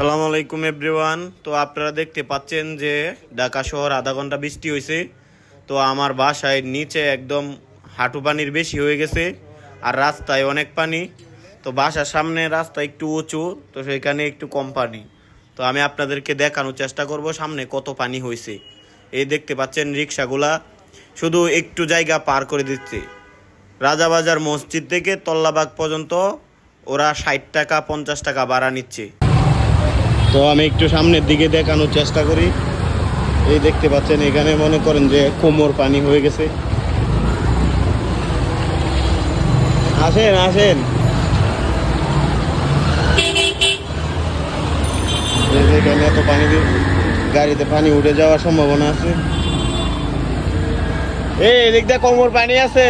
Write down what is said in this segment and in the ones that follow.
আসসালামু আলাইকুম এভরিওয়ান। তো আপনারা দেখতে পাচ্ছেন যে ঢাকা শহর আধা ঘন্টা বৃষ্টি হয়েছে। তো আমার বাসায় নিচে একদম হাঁটু পানির বেশি হয়ে গেছে, আর রাস্তায় অনেক পানি। তো বাসার সামনে রাস্তা একটু উঁচু, তো সেখানে একটু কম পানি। তো আমি আপনাদেরকে দেখানোর চেষ্টা করব সামনে কত পানি হয়েছে। এই দেখতে পাচ্ছেন রিক্সাগুলা শুধু একটু জায়গা পার করে দিচ্ছে। রাজাবাজার মসজিদ থেকে তল্লাবাগ পর্যন্ত ওরা 60 টাকা 50 টাকা ভাড়া নিচ্ছে। তো আমি একটু সামনের দিকে দেখানোর চেষ্টা করি। এই দেখতে পাচ্ছেন এখানে মনে করেন যে কোমর পানি হয়ে গেছে। আসেন আসেন, এখানে এত পানি, গাড়িতে পানি উঠে যাওয়ার সম্ভাবনা আছে। এই এদিক দিয়ে কোমর পানি আছে।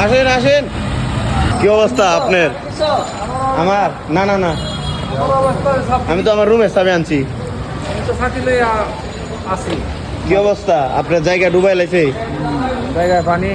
আসেন আসেন, কি অবস্থা আপনার? আমার না না না, আমি তো আমার রুমে চাবি আনছি। কি অবস্থা আপনার? জায়গা ডুবাই লাইছে, জায়গায় পানি।